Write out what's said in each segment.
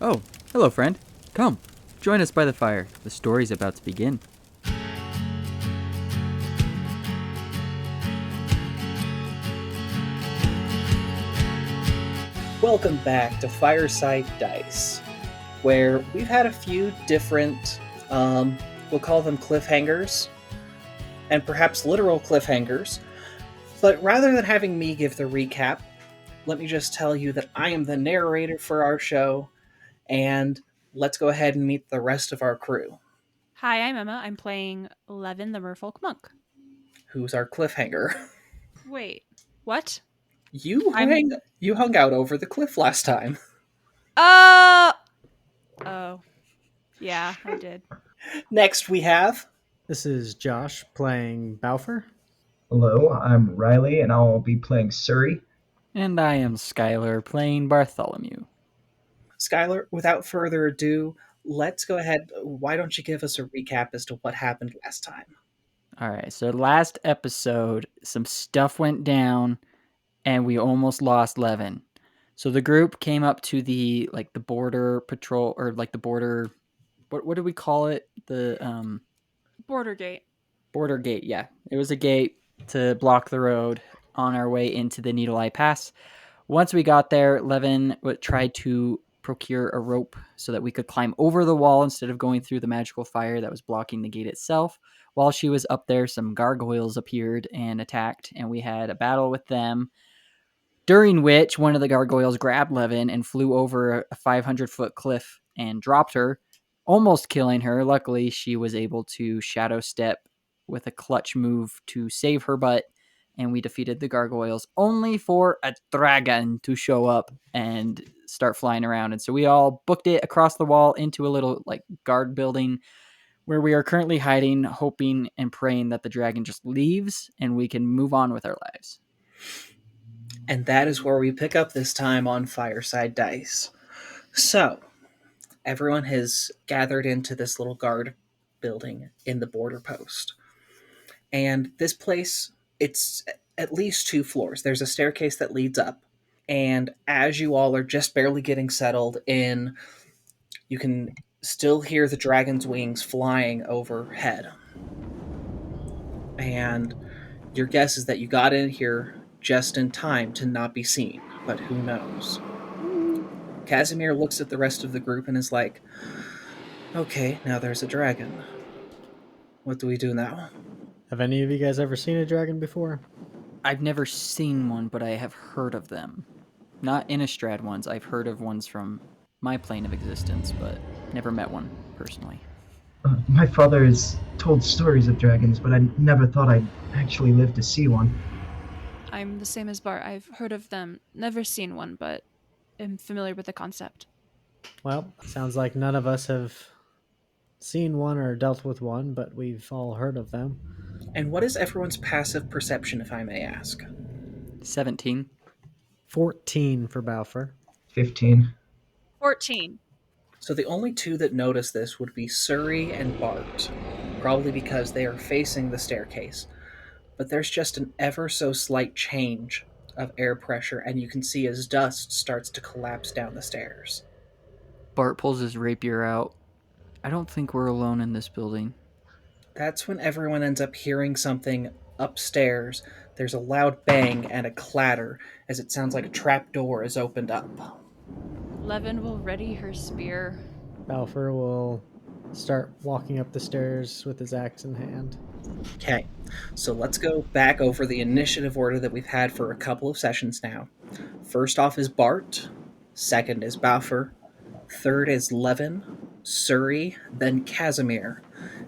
Oh, hello, friend. Come, join us by the fire. The story's about to begin. Welcome back to Fireside Dice, where we've had a few different, we'll call them cliffhangers, and perhaps literal cliffhangers. But rather than having me give the recap, let me just tell you that I am the narrator for our show, and let's go ahead and meet the rest of our crew. Hi, I'm Emma. I'm playing Leven, the Merfolk Monk. Who's our cliffhanger? Wait, what? You I'm. you hung out over the cliff last time. Oh! Yeah, I did. Next we have... This is Josh playing Bafuur. Hello, I'm Riley, and I'll be playing Suri. And I am Skylar, playing Bartholomew. Skylar, without further ado, let's go ahead. Why don't you give us a recap as to what happened last time? Alright, so last episode, some stuff went down, and we almost lost Leven. So the group came up to the border patrol, or the border... What do we call it? The, Border gate. border gate, yeah. It was a gate to block the road on our way into the Needle Eye Pass. Once we got there, Leven tried to procure a rope so that we could climb over the wall instead of going through the magical fire that was blocking the gate itself. While she was up there, some gargoyles appeared and attacked, and we had a battle with them, during which one of the gargoyles grabbed Leven and flew over a 500-foot cliff and dropped her, almost killing her. Luckily, she was able to shadow step with a clutch move to save her butt, and we defeated the gargoyles, only for a dragon to show up and start flying around. And so we all booked it across the wall into a little guard building where we are currently hiding, hoping and praying that the dragon just leaves and we can move on with our lives. And that is where we pick up this time on Fireside Dice. So, everyone has gathered into this little guard building in the border post. And this place, it's at least 2 floors. There's a staircase that leads up. And as you all are just barely getting settled in, you can still hear the dragon's wings flying overhead. And your guess is that you got in here just in time to not be seen, but who knows? Casimir looks at the rest of the group and is like, okay, now there's a dragon. What do we do now? Have any of you guys ever seen a dragon before? I've never seen one, but I have heard of them. Not Innistrad ones. I've heard of ones from my plane of existence, but never met one personally. My father has told stories of dragons, but I never thought I'd actually live to see one. I'm the same as Bart. I've heard of them, never seen one, but am familiar with the concept. Well, sounds like none of us have seen one or dealt with one, but we've all heard of them. And what is everyone's passive perception, if I may ask? 17. 14 for Bafuur. 15. 14. So the only 2 that notice this would be Suri and Bart, probably because they are facing the staircase. But there's just an ever so slight change of air pressure, and you can see as dust starts to collapse down the stairs. Bart pulls his rapier out. I don't think we're alone in this building. That's when everyone ends up hearing something upstairs. There's a loud bang and a clatter as it sounds like a trap door is opened up. Leven will ready her spear. Bafuur will start walking up the stairs with his axe in hand. Okay, so let's go back over the initiative order that we've had for a couple of sessions now. First off is Bart, second is Bafuur, third is Leven, Suri, then Casimir,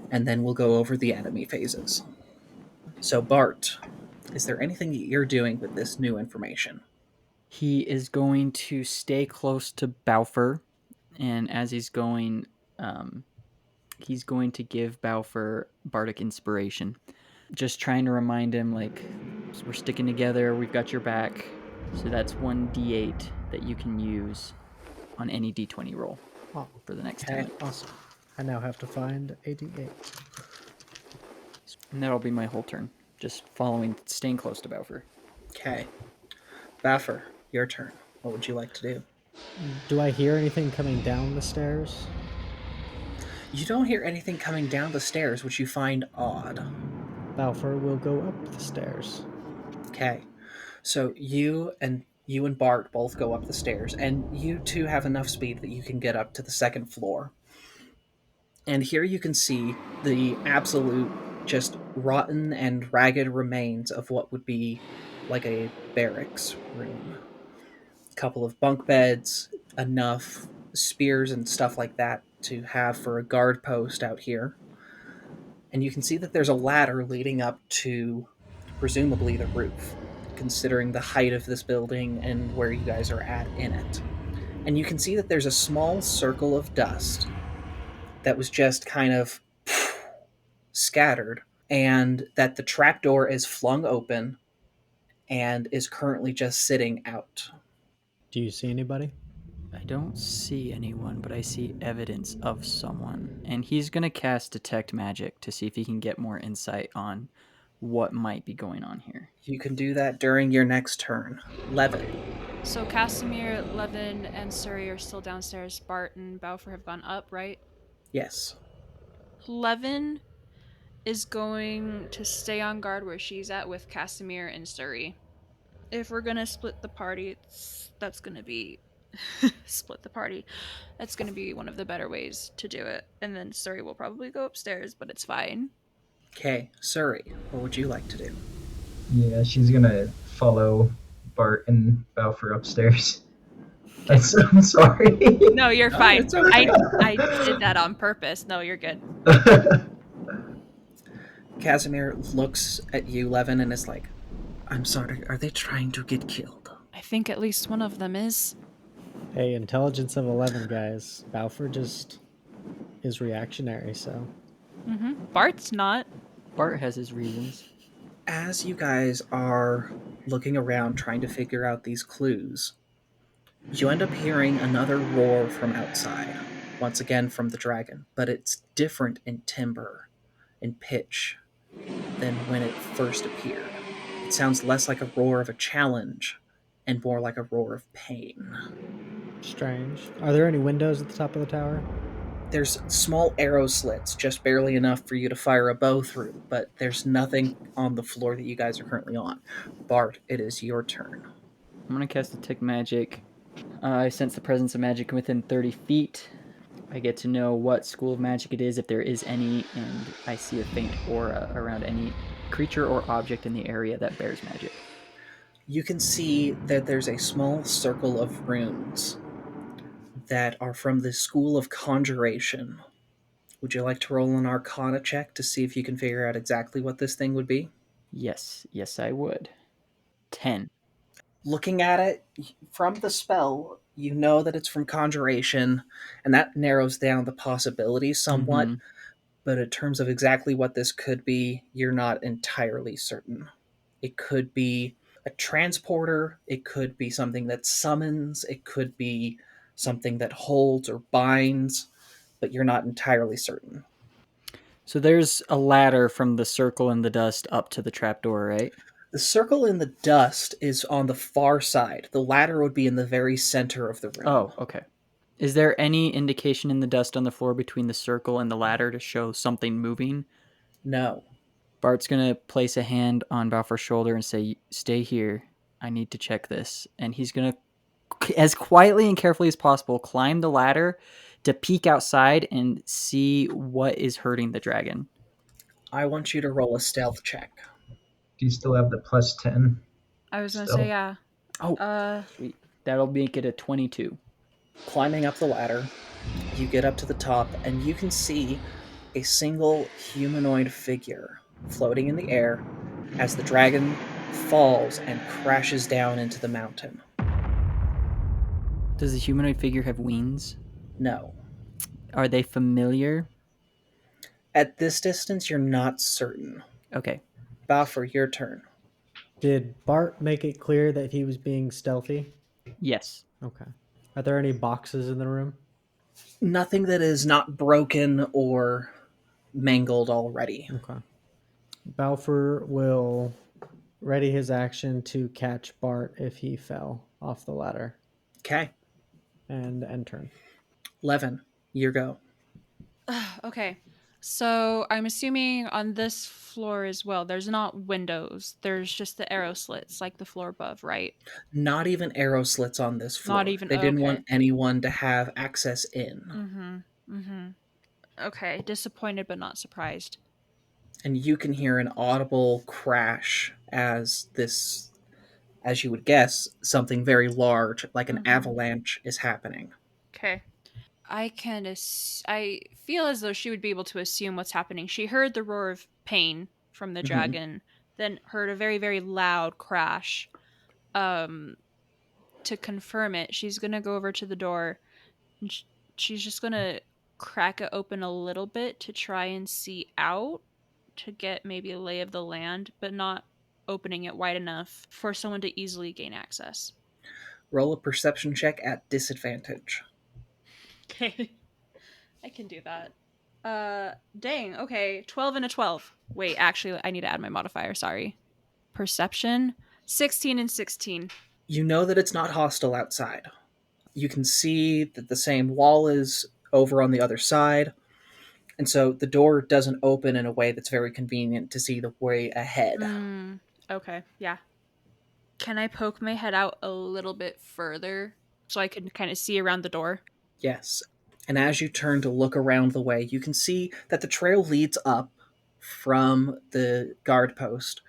and then we'll go over the enemy phases. So Bart, is there anything that you're doing with this new information? He is going to stay close to Bafuur, and as he's going to give Bafuur bardic inspiration. Just trying to remind him, we're sticking together, we've got your back. So that's 1d8 that you can use on any d20 roll for the next 10 minutes. Awesome. I now have to find a d8. And that'll be my whole turn. Just staying close to Bafuur. Okay. Bafuur, your turn. What would you like to do? Do I hear anything coming down the stairs? You don't hear anything coming down the stairs, which you find odd. Bafuur will go up the stairs. Okay. So you and Bart both go up the stairs, and you two have enough speed that you can get up to the second floor. And here you can see the absolute just rotten and ragged remains of what would be like a barracks room. A couple of bunk beds, enough spears and stuff like that to have for a guard post out here. And you can see that there's a ladder leading up to presumably the roof, considering the height of this building and where you guys are at in it. And you can see that there's a small circle of dust that was just kind of scattered, and that the trapdoor is flung open and is currently just sitting out. Do you see anybody? I don't see anyone, but I see evidence of someone. And he's going to cast Detect Magic to see if he can get more insight on what might be going on here. You can do that during your next turn. Leven. So Casimir, Leven, and Suri are still downstairs. Bart and Bafuur have gone up, right? Yes. Leven is going to stay on guard where she's at with Casimir and Suri. If we're gonna split the party, that's gonna be split the party. That's gonna be one of the better ways to do it. And then Suri will probably go upstairs, but it's fine. Okay, Suri, what would you like to do? Yeah, she's gonna follow Bart and Balfour upstairs. I'm sorry. No, you're No, fine. it's okay. I did that on purpose. No, you're good. Casimir looks at you, Leven, and is like, I'm sorry, are they trying to get killed? I think at least one of them is. Hey, intelligence of 11, guys. Bafuur just is reactionary, so. Bart's not. Bart has his reasons. As you guys are looking around trying to figure out these clues, you end up hearing another roar from outside, once again from the dragon, but it's different in timbre and pitch than when it first appeared. It sounds less like a roar of a challenge and more like a roar of pain. Strange. Are there any windows at the top of the tower? There's small arrow slits, just barely enough for you to fire a bow through, but there's nothing on the floor that you guys are currently on. Bart, it is your turn. I'm going to cast Detect Magic. I sense the presence of magic within 30 feet. I get to know what school of magic it is, if there is any, and I see a faint aura around any creature or object in the area that bears magic. You can see that there's a small circle of runes that are from the School of Conjuration. Would you like to roll an Arcana check to see if you can figure out exactly what this thing would be? Yes, I would. 10. Looking at it from the spell, you know that it's from Conjuration, and that narrows down the possibilities somewhat. Mhm. But in terms of exactly what this could be, you're not entirely certain. It could be a transporter, it could be something that summons, it could be something that holds or binds, but you're not entirely certain. So there's a ladder from the circle in the dust up to the trapdoor, right? The circle in the dust is on the far side. The ladder would be in the very center of the room. Oh, okay. Is there any indication in the dust on the floor between the circle and the ladder to show something moving? No. Bart's going to place a hand on Balfour's shoulder and say, stay here. I need to check this. And he's going to, as quietly and carefully as possible, climb the ladder to peek outside and see what is hurting the dragon. I want you to roll a stealth check. Do you still have the plus 10? I was gonna Still. say yeah. Oh, sweet. That'll make it a 22. Climbing up the ladder, you get up to the top, and you can see a single humanoid figure floating in the air as the dragon falls and crashes down into the mountain. Does the humanoid figure have wings? No. Are they familiar? At this distance, you're not certain. Okay. Bafuur, your turn. Did Bart make it clear that he was being stealthy? Yes. Okay. Are there any boxes in the room? Nothing that is not broken or mangled already. Okay. Bafuur will ready his action to catch Bart if he fell off the ladder. Okay. and end turn. Leven, your go. Okay. So I'm assuming on this floor as well, there's not windows. There's just the arrow slits like the floor above, right? Not even arrow slits on this Not floor. even. They didn't Okay. want anyone to have access in. Mm-hmm. Mm-hmm. Okay. Disappointed but not surprised. And you can hear an audible crash as you would guess, something very large, like an avalanche, is happening. Okay. I feel as though she would be able to assume what's happening. She heard the roar of pain from the Mm-hmm. dragon, then heard a very, very loud crash. Um, to confirm it, she's gonna go over to the door, and she's just gonna crack it open a little bit to try and see out to get maybe a lay of the land, but not opening it wide enough for someone to easily gain access. Roll a perception check at disadvantage. Okay. I can do that. Dang. Okay, 12 and a 12. Wait, actually, I need to add my modifier. Sorry. Perception, 16 and 16. You know that it's not hostile outside. You can see that the same wall is over on the other side, and so the door doesn't open in a way that's very convenient to see the way ahead. Okay, yeah. Can I poke my head out a little bit further so I can kind of see around the door? Yes. And as you turn to look around the way, you can see that the trail leads up from the guard post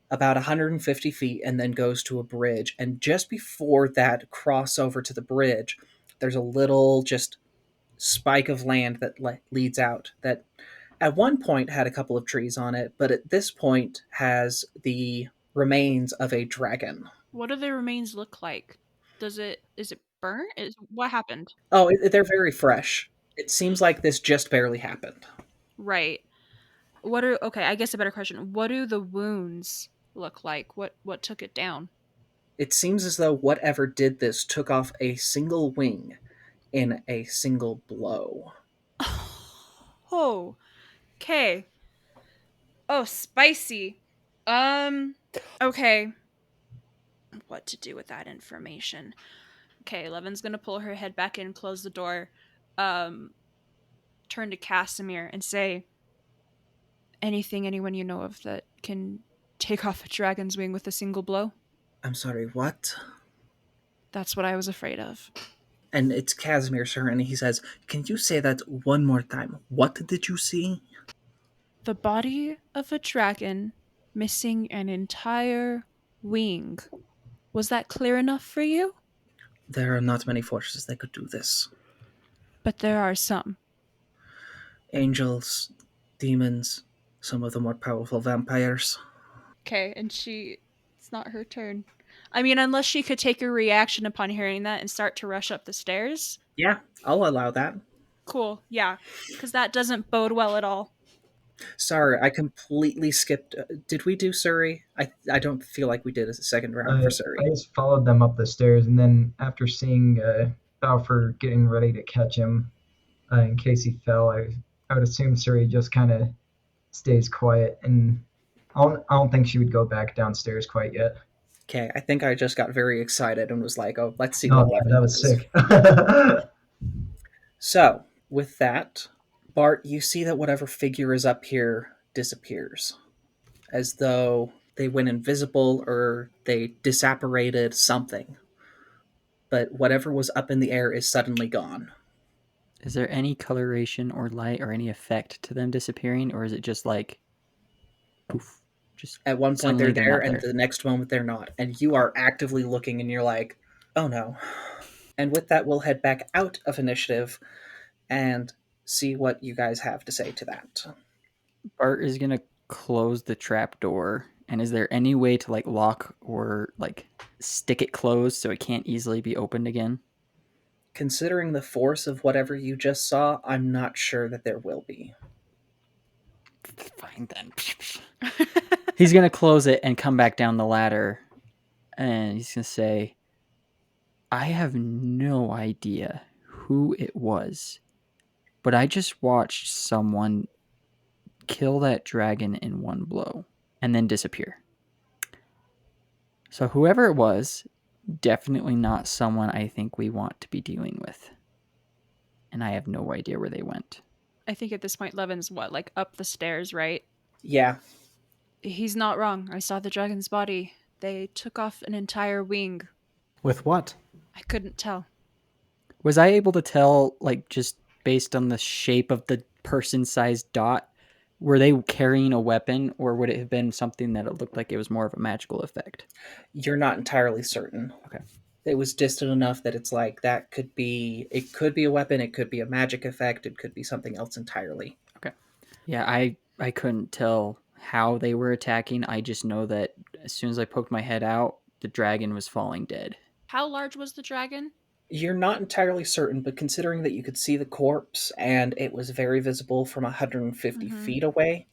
about 150 feet and then goes to a bridge. And just before that crossover to the bridge, there's a little just spike of land that leads out that at one point had a couple of trees on it, but at this point has the remains of a dragon. What do the remains look like? Is it burnt? What happened? Oh, they're very fresh. It seems like this just barely happened. Right. Okay, I guess a better question. What do the wounds look like? What took it down? It seems as though whatever did this took off a single wing in a single blow. Oh, okay. Oh, spicy. Okay. What to do with that information? Okay, Levin's gonna pull her head back in, close the door, um, turn to Casimir and say, anyone you know of that can take off a dragon's wing with a single blow? I'm sorry, what? That's what I was afraid of. And it's Casimir's turn, and he says, "Can you say that one more time? What did you see?" The body of a dragon missing an entire wing. Was that clear enough for you? There are not many forces that could do this. But there are some. Angels, demons, some of the more powerful vampires. Okay, and it's not her turn. I mean, unless she could take a reaction upon hearing that and start to rush up the stairs. Yeah, I'll allow that. Cool, yeah, because that doesn't bode well at all. Sorry, I completely skipped. Did we do Suri? I don't feel like we did a second round for I Suri. just followed them up the stairs, and then after seeing Bafuur getting ready to catch him in case he fell, I would assume Suri just kind of stays quiet, and I don't think she would go back downstairs quite yet. Okay, I think I just got very excited and was like, "Oh, let's see No, what Leven that was does." sick. So, with that, Bart, you see that whatever figure is up here disappears, as though they went invisible or they disapparated something. But whatever was up in the air is suddenly gone. Is there any coloration or light or any effect to them disappearing, or is it just like poof? Just At one point suddenly they're there, not and the next moment they're not. And you are actively looking, and you're like, "Oh no." And with that, we'll head back out of initiative and see what you guys have to say to that. Bart is gonna close the trap door. And is there any way to like lock or like stick it closed so it can't easily be opened again? Considering the force of whatever you just saw, I'm not sure that there will be. Fine then. He's gonna close it and come back down the ladder, and he's gonna say, "I have no idea who it was, but I just watched someone kill that dragon in one blow and then disappear. So whoever it was definitely not someone I think we want to be dealing with. And I have no idea where they went. I think at this point, Levin's what, like up the stairs, right? Yeah, He's not wrong. I saw the dragon's body. They took off an entire wing. With what? I couldn't tell. Was I able to tell, like, just based on the shape of the person-sized dot, were they carrying a weapon, or would it have been something that it looked like it was more of a magical effect? you're not entirely certain. Okay. It was distant enough that it's like that could be, it could be a weapon, it could be a magic effect, it could be something else entirely. Yeah, I couldn't tell how they were attacking. I just know that as soon as I poked my head out, the dragon was falling dead. How large was the dragon? You're not entirely certain, but considering that you could see the corpse and it was very visible from 150 Mhm. feet away,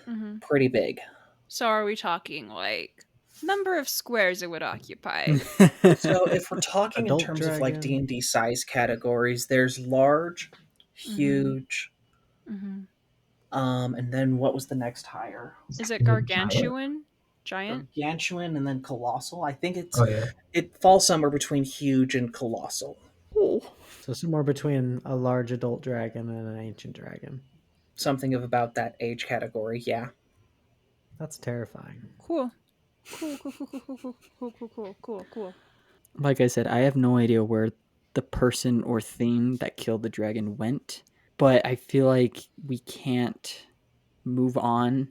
Mm-hmm. pretty big. So are we talking like number of squares it would occupy? So if we're talking in Adult terms of like dragon? D&D size categories, there's large, Mhm. huge, Mm-hmm. and then what was the next higher? Is it Is it giant? gargantuan? Giant? Gargantuan and then colossal. I think Oh yeah. it falls somewhere between huge and colossal. So somewhere between a large adult dragon and an ancient dragon. Something of about that age category, yeah. That's terrifying. Cool. Cool. Like I said, I have no idea where the person or thing that killed the dragon went, but I feel like we can't move on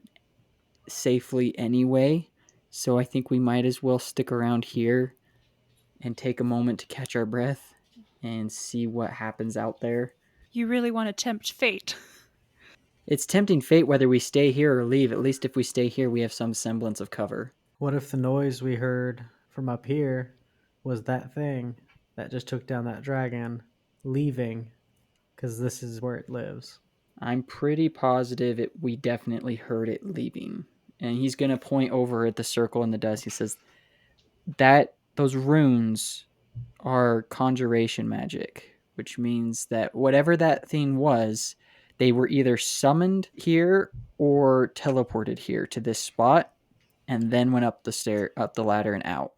safely anyway. So I think we might as well stick around here and take a moment to catch our breath and see what happens out there. You really want to tempt fate. It's tempting fate whether we stay here or leave. At least if we stay here, we have some semblance of cover. What if the noise we heard from up here was that thing that just took down that dragon leaving because this is where it lives? I'm pretty positive we definitely heard it leaving. And he's going to point over at the circle in the dust. He says, that those runes are conjuration magic, which means that whatever that thing was, they were either summoned here or teleported here to this spot and then went up the ladder and out.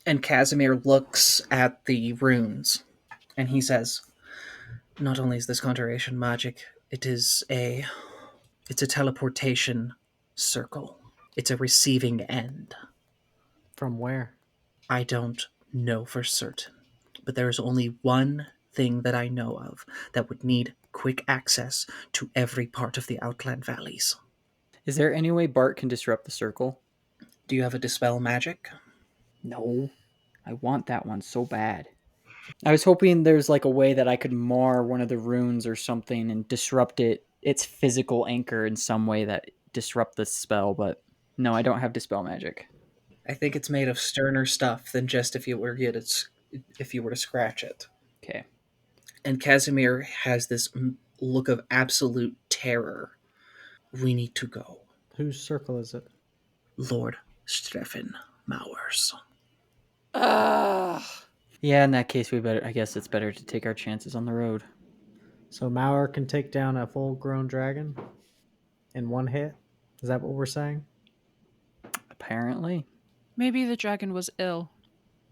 And Casimir looks at the runes and he says, not only is this conjuration magic, it's a teleportation circle. It's a receiving end. From where? I don't know for certain, but there is only one thing that I know of that would need quick access to every part of the Outland Valleys. Is there any way Bart can disrupt the circle? Do you have a dispel magic? No. I want that one so bad. I was hoping there's like a way that I could mar one of the runes or something and disrupt its physical anchor in some way that disrupt the spell, but no, I don't have dispel magic. I think it's made of sterner stuff than just if you were to scratch it. Okay. And Casimir has this look of absolute terror. We need to go. Whose circle is it? Lord Streffen Mowers. Ugh. Yeah, in that case, I guess it's better to take our chances on the road. So Mauer can take down a full-grown dragon in one hit? Is that what we're saying? Apparently. Maybe the dragon was ill.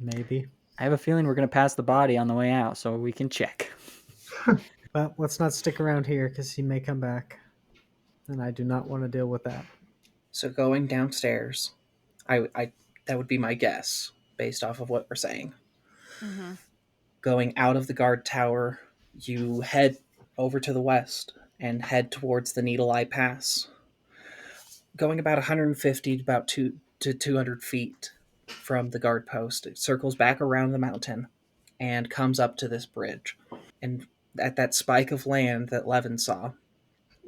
Maybe. I have a feeling we're going to pass the body on the way out, so we can check. But let's not stick around here because he may come back. And I do not want to deal with that. So going downstairs, I that would be my guess based off of what we're saying. Mm-hmm. Going out of the guard tower, you head over to the west and head towards the Needle Eye Pass. Going about 150 to about 200 feet from the guard post, it circles back around the mountain and comes up to this bridge. And at that spike of land that Leven saw,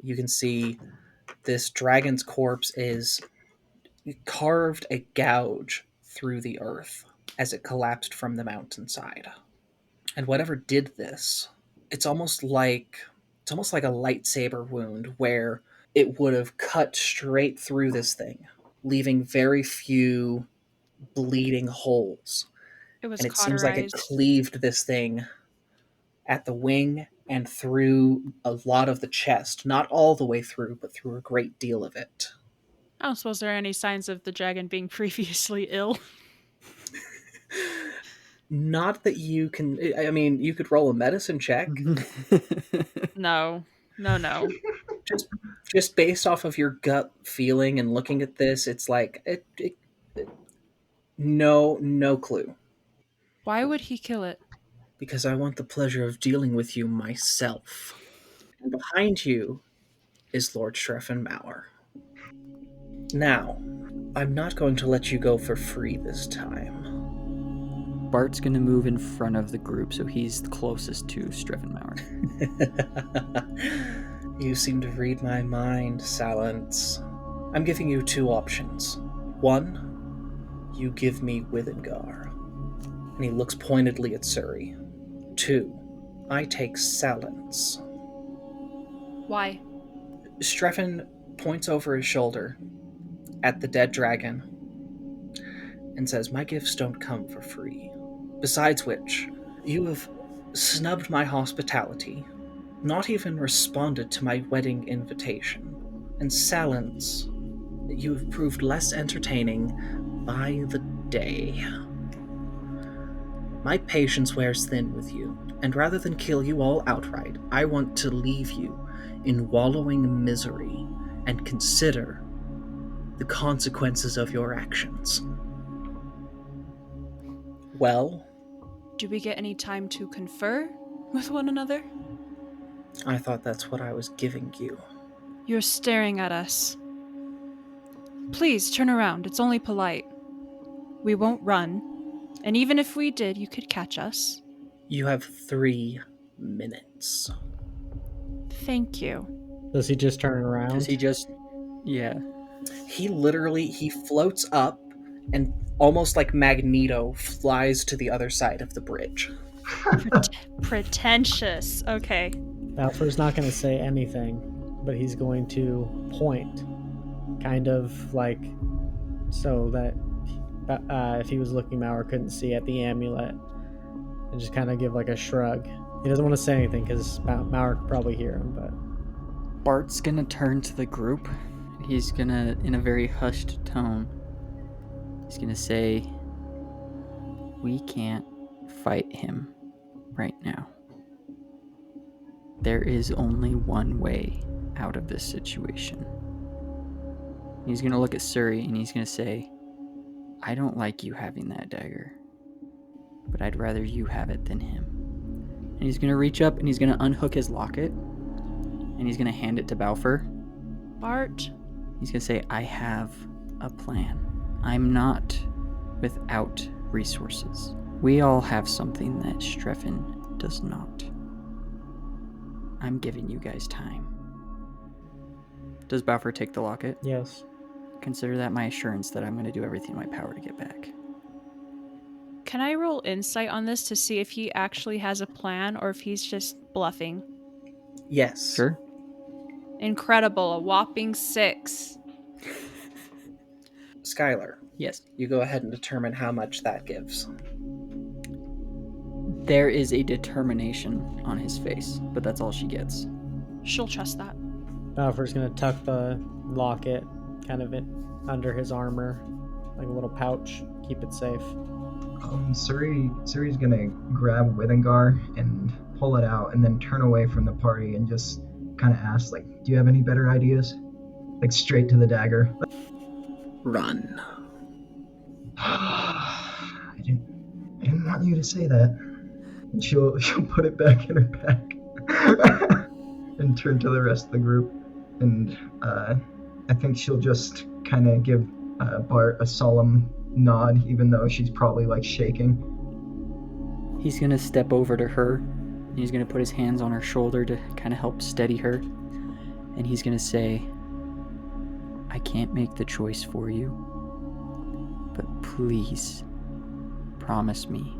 you can see this dragon's corpse is carved a gouge through the earth as it collapsed from the mountainside. And whatever did this, it's almost like a lightsaber wound where it would have cut straight through this thing, leaving very few bleeding holes. It was And it seems like it cauterized. cleaved this thing at the wing and through a lot of the chest. Not all the way through, but through a great deal of it. I don't suppose there are any signs of the dragon being previously ill. Not that you can. I mean, you could roll a medicine check No. No. just based off of your gut feeling and looking at this. It's like no clue. Why would he kill it? Because I want the pleasure of dealing with you myself. And behind you is Lord Streffenmauer. Now, I'm not going to let you go for free this time. Bart's going to move in front of the group, so he's closest to Streffenmauer. You seem to read my mind, Silence. I'm giving you two options. One, you give me Withengar. And he looks pointedly at Suri. Two, I take Silence. Why? Streffen points over his shoulder at the dead dragon and says, my gifts don't come for free. Besides which, you have snubbed my hospitality, not even responded to my wedding invitation, and Silence, you have proved less entertaining by the day. My patience wears thin with you, and rather than kill you all outright, I want to leave you in wallowing misery and consider the consequences of your actions. Well, Do we get any time to confer with one another? I thought that's what I was giving you. You're staring at us. Please turn around. It's only polite. We won't run. And even if we did, you could catch us. You have 3 minutes. Thank you. Does he just turn around? Does he just... Yeah. He floats up and almost like Magneto flies to the other side of the bridge. Pretentious. Okay. Bafuur's not going to say anything, but he's going to point, kind of like so that if he was looking, Mauer couldn't see at the amulet, and just kind of give like a shrug. He doesn't want to say anything because Mauer could probably hear him, but Bart's going to turn to the group. He's going to, in a very hushed tone, he's going to say, we can't fight him right now. There is only one way out of this situation. He's going to look at Suri and he's going to say, I don't like you having that dagger, but I'd rather you have it than him. And he's going to reach up and he's going to unhook his locket and he's going to hand it to Bafuur. Bart. He's going to say, I have a plan. I'm not without resources. We all have something that Streffen does not. I'm giving you guys time. Does Bafuur take the locket? yes. Consider that my assurance that I'm going to do everything in my power to get back. Can I roll insight on this to see if he actually has a plan or if he's just bluffing? Yes. Sure. Incredible. A whopping 6. Skylar, Yes. you go ahead and determine how much that gives. There is a determination on his face, but that's all she gets. She'll trust that. Bafuur's going to tuck the locket kind of under his armor, like a little pouch, keep it safe. Suri's gonna grab Withengar and pull it out, and then turn away from the party and just kind of ask, like, "Do you have any better ideas?" Like straight to the dagger. Run. I didn't want you to say that. And she'll put it back in her pack and turn to the rest of the group, and I think she'll just kind of give Bart a solemn nod, even though she's probably like shaking. He's going to step over to her, and he's going to put his hands on her shoulder to kind of help steady her. And he's going to say, I can't make the choice for you, but please promise me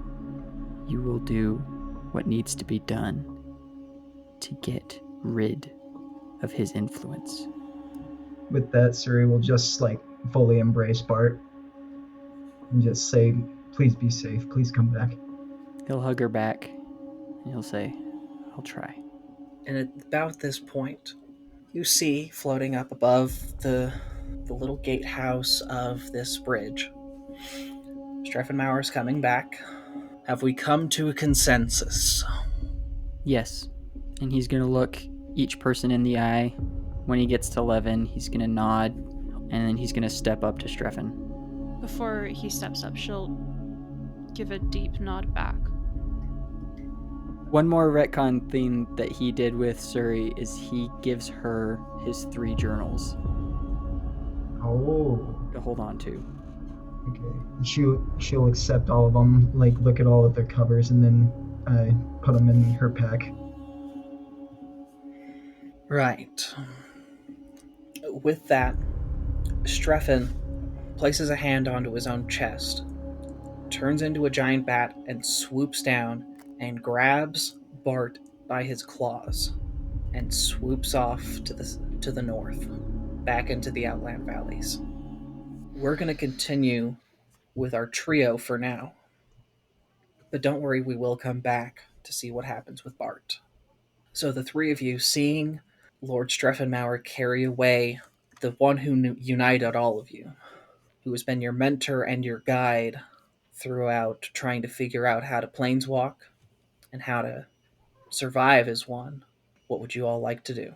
you will do what needs to be done to get rid of his influence. With that, Suri will just like fully embrace Bart and just say, "Please be safe. Please come back." He'll hug her back, and he'll say, I'll try. And at about this point, you see floating up above the little gatehouse of this bridge, Streffenmauer's coming back, Have we come to a consensus? Yes. And he's going to look each person in the eye. When he gets to Leven, he's going to nod, and then he's going to step up to Streffen. Before he steps up, she'll give a deep nod back. One more retcon thing that he did with Suri is he gives her his 3 journals Oh, to hold on to. okay. She'll accept all of them, like look at all of the covers, and then put them in her pack. Right. With that, Streffen places a hand onto his own chest, turns into a giant bat, and swoops down and grabs Bart by his claws and swoops off to the north, back into the Outland Valleys. We're going to continue with our trio for now, but don't worry, we will come back to see what happens with Bart. So the 3 of you, seeing Lord Streffenmauer carry away the one who united all of you, who has been your mentor and your guide throughout trying to figure out how to planeswalk and how to survive as one, what would you all like to do?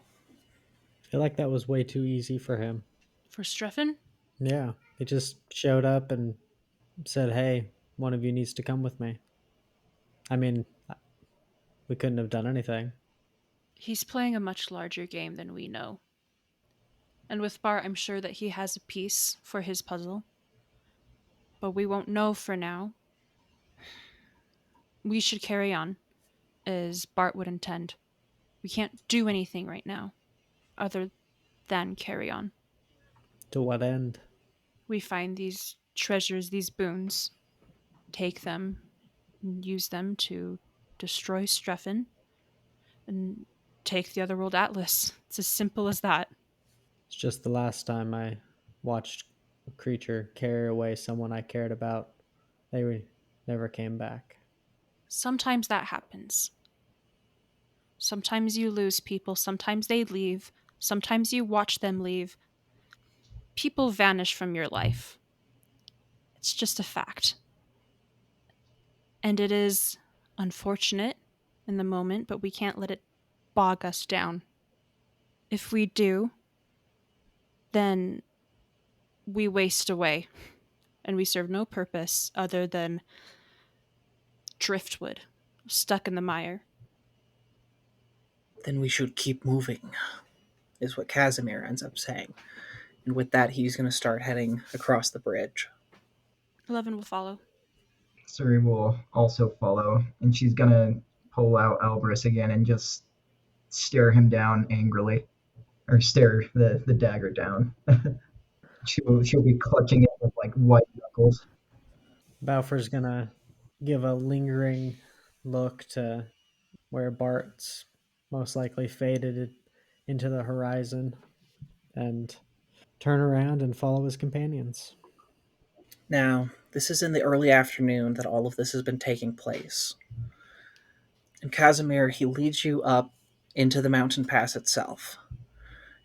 I feel like that was way too easy for him. For Streffen? Yeah, he just showed up and said, "Hey, one of you needs to come with me." I mean, we couldn't have done anything. He's playing a much larger game than we know. And with Bart, I'm sure that he has a piece for his puzzle. But we won't know for now. We should carry on, as Bart would intend. We can't do anything right now, other than carry on. To what end? We find these treasures, these boons, take them, and use them to destroy Streffen, and take the Otherworld Atlas. It's as simple as that. It's just the last time I watched a creature carry away someone I cared about. They never came back. Sometimes that happens. Sometimes you lose people, sometimes they leave, sometimes you watch them leave. People vanish from your life. It's just a fact. And it is unfortunate in the moment, but we can't let it bog us down. If we do, then we waste away, and we serve no purpose other than driftwood, stuck in the mire. Then we should keep moving, is what Casimir ends up saying. And with that, he's going to start heading across the bridge. Leven will follow. Suri will also follow, and she's gonna pull out Alvarez again and just stare him down angrily, or stare the dagger down. she'll be clutching it with like white knuckles. Bafuur's gonna give a lingering look to where Bart's most likely faded into the horizon and turn around and follow his companions. Now, this is in the early afternoon that all of this has been taking place. And Casimir, he leads you up into the mountain pass itself.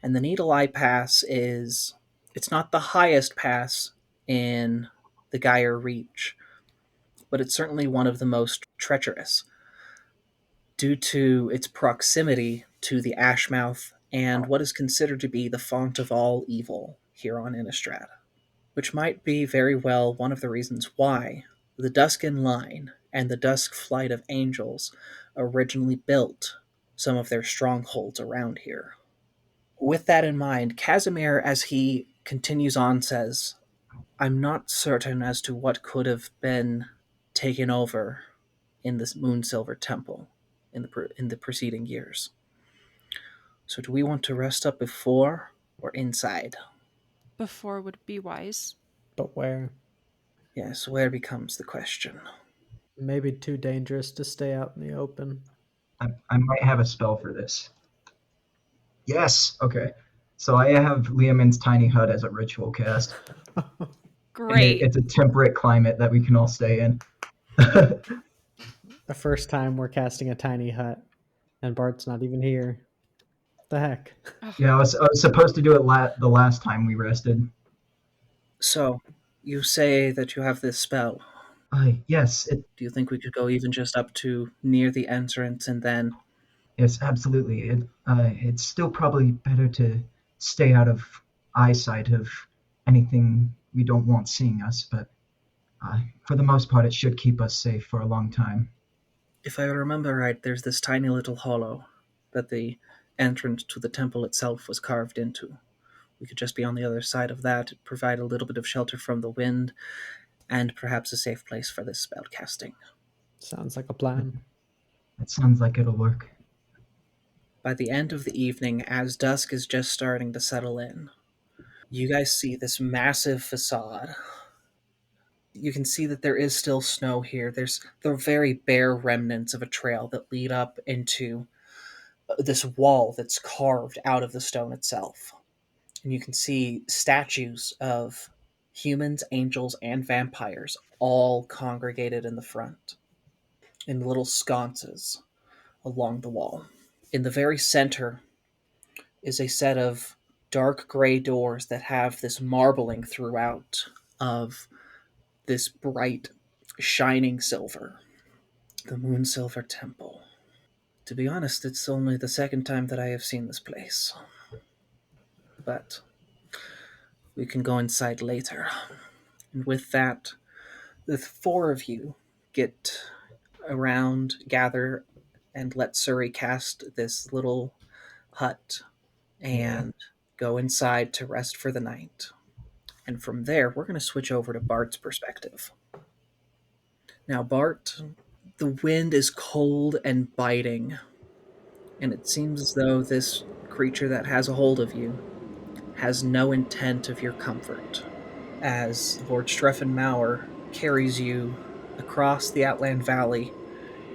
And the Needle Eye Pass it's not the highest pass in the Gyre Reach, but it's certainly one of the most treacherous due to its proximity to the Ashmouth and what is considered to be the font of all evil here on Innistrad, which might be very well one of the reasons why the Duskin Line and the Dusk Flight of Angels originally built some of their strongholds around here. With that in mind, Casimir, as he continues on, says, I'm not certain as to what could have been taken over in this Moonsilver Temple in the preceding years. So do we want to rest up before or inside? Before would be wise. But where? Yes, where becomes the question. Maybe too dangerous to stay out in the open. I might have a spell for this. Yes. Okay. So I have Liamin's tiny hut as a ritual cast. Great. It's a temperate climate that we can all stay in. The first time we're casting a tiny hut, and Bart's not even here. What the heck? Yeah, I was supposed to do it the last time we rested. So, you say that you have this spell. Yes, Do you think we could go even just up to near the entrance and then... yes, absolutely. It's still probably better to stay out of eyesight of anything we don't want seeing us, but for the most part, it should keep us safe for a long time. If I remember right, there's this tiny little hollow that the entrance to the temple itself was carved into. We could just be on the other side of that, provide a little bit of shelter from the wind, and perhaps a safe place for this spell casting. Sounds like a plan. It sounds like it'll work. By the end of the evening, as dusk is just starting to settle in, you guys see this massive facade. You can see that there is still snow here. There's the very bare remnants of a trail that lead up into this wall that's carved out of the stone itself. And you can see statues of humans, angels, and vampires all congregated in the front in little sconces along the wall. In the very center is a set of dark gray doors that have this marbling throughout of this bright, shining silver. The Moon Silver Temple. To be honest, it's only the second time that I have seen this place. But we can go inside later. And with that, the four of you get around, gather, and let Suri cast this little hut and go inside to rest for the night. And from there, we're going to switch over to Bart's perspective. Now, Bart, the wind is cold and biting, and it seems as though this creature that has a hold of you has no intent of your comfort, as Lord Streffen Mauer carries you across the Outland Valley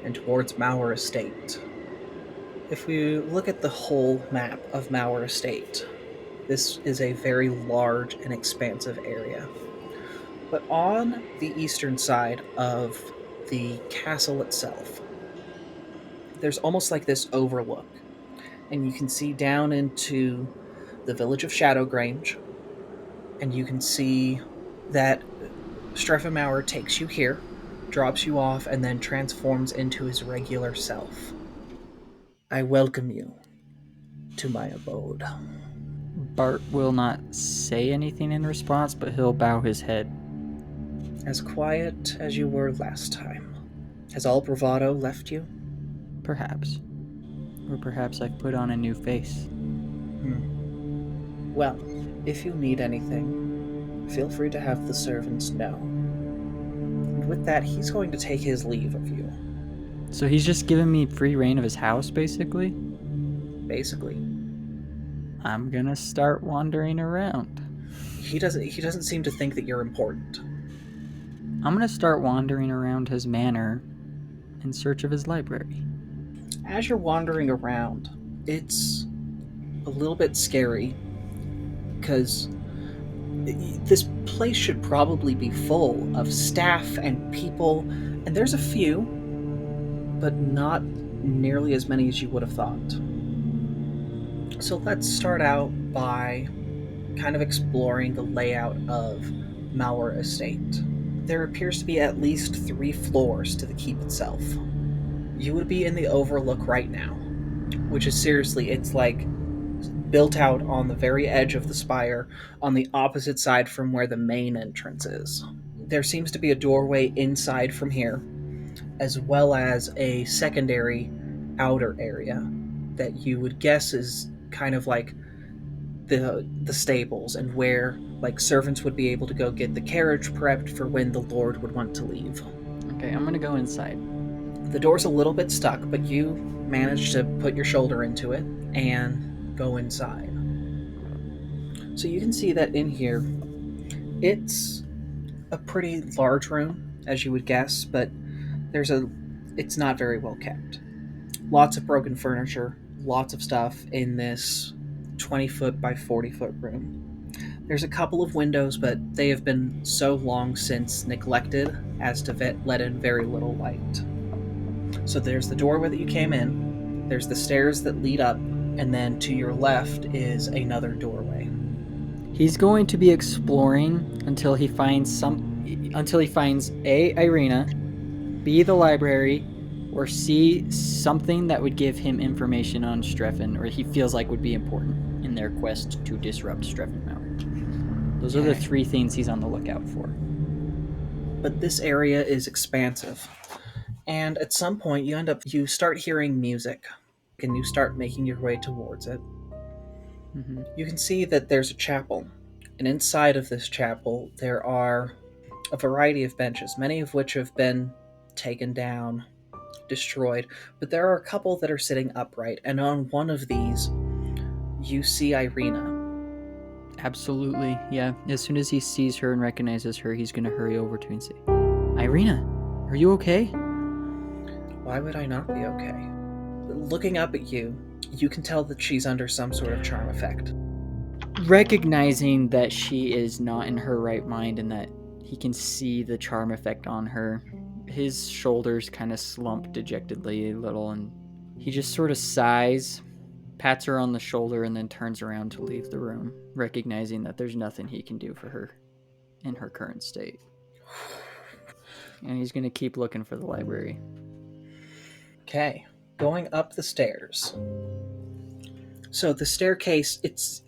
and towards Mauer Estate. If we look at the whole map of Mauer Estate, this is a very large and expansive area. But on the eastern side of the castle itself, there's almost like this overlook, and you can see down into the village of Shadowgrange, and you can see that Streffenmauer takes you here, drops you off, and then transforms into his regular self. I welcome you to my abode. Bart will not say anything in response, but he'll bow his head. As quiet as you were last time. Has all bravado left you? Perhaps. Or perhaps I've put on a new face. Well, if you need anything, feel free to have the servants know. And with that, he's going to take his leave of you. So he's just giving me free reign of his house, basically? Basically. I'm gonna start wandering around. He doesn't seem to think that you're important. I'm gonna start wandering around his manor in search of his library. As you're wandering around, it's a little bit scary, because this place should probably be full of staff and people, and there's a few, but not nearly as many as you would have thought. So let's start out by kind of exploring the layout of Mauer Estate. There appears to be at least 3 floors to the keep itself. You would be in the overlook right now, which is seriously, it's like built out on the very edge of the spire on the opposite side from where the main entrance is. There seems to be a doorway inside from here, as well as a secondary outer area that you would guess is kind of like the stables, and where like servants would be able to go get the carriage prepped for when the Lord would want to leave. Okay, I'm gonna go inside. The door's a little bit stuck, but you managed to put your shoulder into it and go inside. So you can see that in here, it's a pretty large room, as you would guess, but it's not very well kept. Lots of broken furniture, lots of stuff in this 20-foot by 40-foot room. There's a couple of windows, but they have been so long since neglected as to let in very little light. So there's the doorway that you came in, there's the stairs that lead up, and then to your left is another doorway. He's going to be exploring until he finds until he finds A, Irina, B, the library, or C, something that would give him information on Streffen, or he feels like would be important in their quest to disrupt Streffenmauer. Those are the Okay. 3 things he's on the lookout for. But this area is expansive. And at some point you start hearing music, and you start making your way towards it. Mm-hmm. You can see that there's a chapel, and inside of this chapel there are a variety of benches, many of which have been taken down, destroyed, but there are a couple that are sitting upright, and on one of these you see Irina. Absolutely, yeah. As soon as he sees her and recognizes her, he's going to hurry over to her and say, Irina, are you okay? Why would I not be okay? Looking up at you, you can tell that she's under some sort of charm effect. Recognizing that she is not in her right mind and that he can see the charm effect on her, his shoulders kind of slump dejectedly a little, and he just sort of sighs, pats her on the shoulder, and then turns around to leave the room, recognizing that there's nothing he can do for her in her current state. And he's going to keep looking for the library. Okay, going up the stairs. So the staircase, it's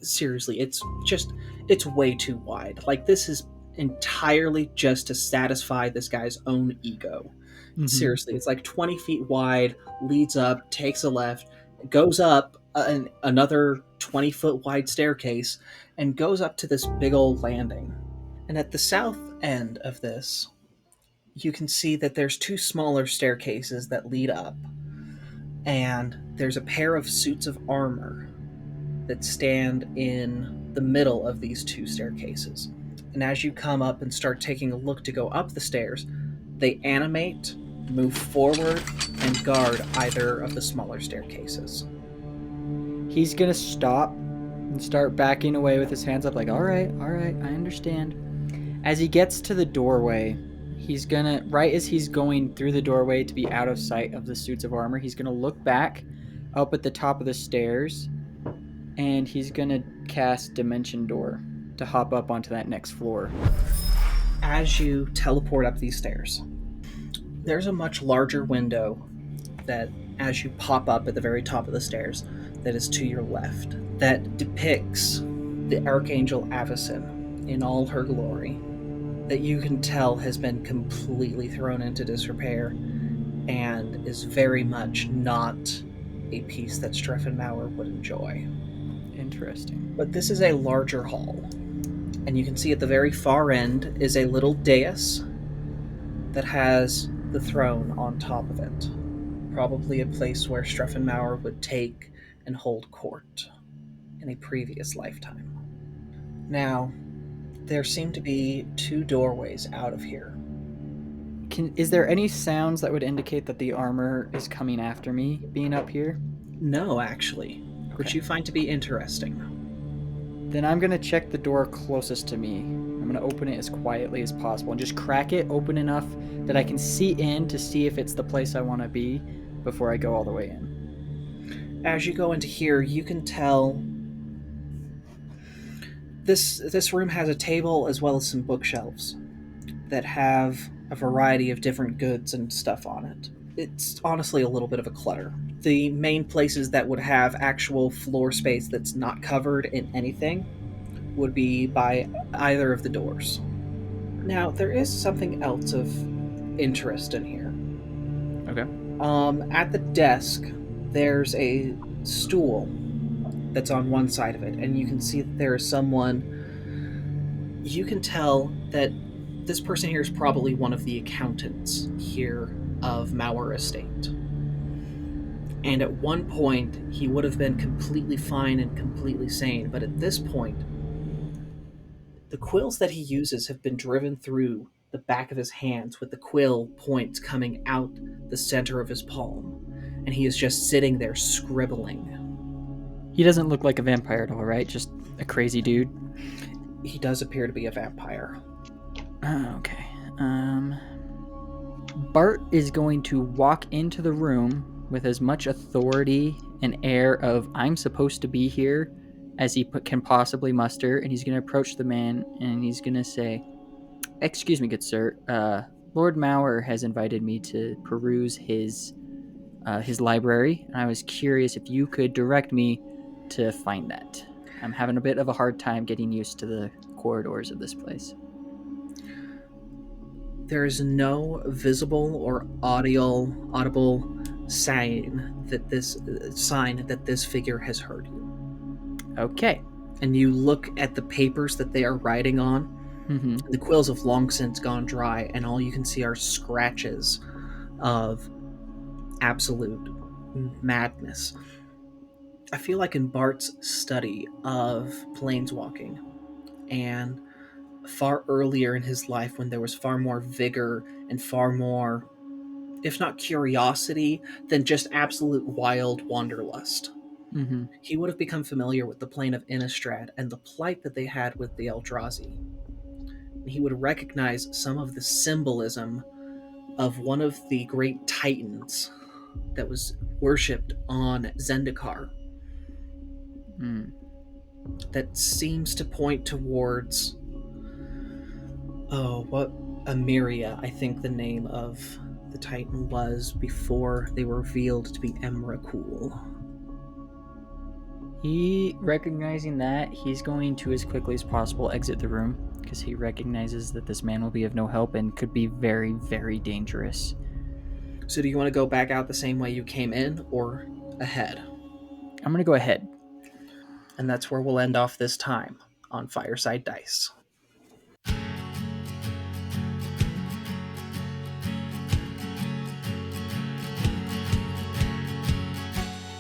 way too wide. Like, this is entirely just to satisfy this guy's own ego. Mm-hmm. Seriously, it's like 20 feet wide, leads up, takes a left, goes up another 20-foot wide staircase, and goes up to this big old landing. And at the south end of this, you can see that there's 2 smaller staircases that lead up, and there's a pair of suits of armor that stand in the middle of these 2 staircases. And as you come up and start taking a look to go up the stairs, they animate, move forward, and guard either of the smaller staircases. He's going to stop and start backing away with his hands up like, all right, I understand. As he gets to the doorway, he's going to, right as he's going through the doorway to be out of sight of the suits of armor, he's going to look back up at the top of the stairs, and he's going to cast Dimension Door to hop up onto that next floor. As you teleport up these stairs, there's a much larger window that, as you pop up at the very top of the stairs, that is to your left, that depicts the Archangel Avacyn in all her glory, that you can tell has been completely thrown into disrepair and is very much not a piece that Streffenmauer would enjoy. Interesting. But this is a larger hall, and you can see at the very far end is a little dais that has the throne on top of it. Probably a place where Streffenmauer would take and hold court in a previous lifetime. Now, there seem to be 2 doorways out of here. Is there any sounds that would indicate that the armor is coming after me being up here? No, actually, which you find to be interesting. Then I'm going to check the door closest to me. I'm going to open it as quietly as possible and just crack it open enough that I can see in to see if it's the place I want to be before I go all the way in. As you go into here, you can tell this room has a table as well as some bookshelves that have a variety of different goods and stuff on it. It's honestly a little bit of a clutter. The main places that would have actual floor space that's not covered in anything would be by either of the doors. Now, there is something else of interest in here. Okay. At the desk, there's a stool that's on one side of it, and you can see that there is someone. You can tell that this person here is probably one of the accountants here of Mauer Estate. And at one point, he would have been completely fine and completely sane, but at this point, the quills that he uses have been driven through the back of his hands with the quill points coming out the center of his palm, and he is just sitting there scribbling. He doesn't look like a vampire at all, right? Just a crazy dude? He does appear to be a vampire. Okay. Bart is going to walk into the room with as much authority and air of I'm supposed to be here as he can possibly muster, and he's going to approach the man and he's going to say, Excuse me, good sir. Lord Mauer has invited me to peruse his library, and I was curious if you could direct me to find that. I'm having a bit of a hard time getting used to the corridors of this place. There is no visible or audible sign that this figure has heard you. Okay. And you look at the papers that they are writing on. Mm-hmm. The quills have long since gone dry, and all you can see are scratches of absolute madness. I feel like in Bart's study of planeswalking, and far earlier in his life when there was far more vigor and far more, if not curiosity, then just absolute wild wanderlust. Mm-hmm. He would have become familiar with the plane of Innistrad and the plight that they had with the Eldrazi. He would recognize some of the symbolism of one of the great titans that was worshipped on Zendikar. That seems to point towards Amiria, I think the name of the Titan was before they were revealed to be Emrakul. He, recognizing that, he's going to, as quickly as possible, exit the room, because he recognizes that this man will be of no help and could be very, very dangerous. So do you want to go back out the same way you came in, or ahead? I'm going to go ahead. And that's where we'll end off this time on Fireside Dice.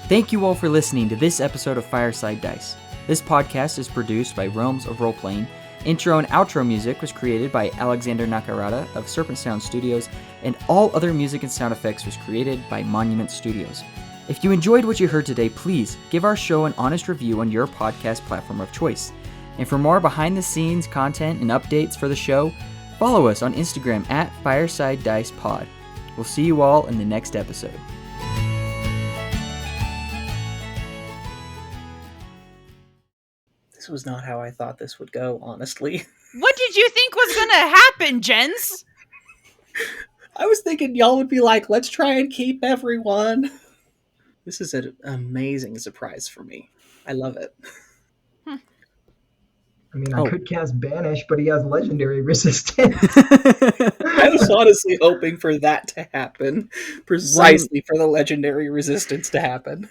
Thank you all for listening to this episode of Fireside Dice. This podcast is produced by Realms of Roleplaying. Intro and outro music was created by Alexander Nakarada of Serpent Sound Studios, and all other music and sound effects was created by Monument Studios. If you enjoyed what you heard today, please give our show an honest review on your podcast platform of choice. And for more behind-the-scenes content and updates for the show, follow us on Instagram at Fireside Dice Pod. We'll see you all in the next episode. This was not how I thought this would go, honestly. What did you think was gonna happen, Jens? I was thinking y'all would be like, let's try and keep everyone. This is an amazing surprise for me. I love it. I mean, I could cast Banish, but he has legendary resistance. I was honestly hoping for that to happen. Precisely for the legendary resistance to happen.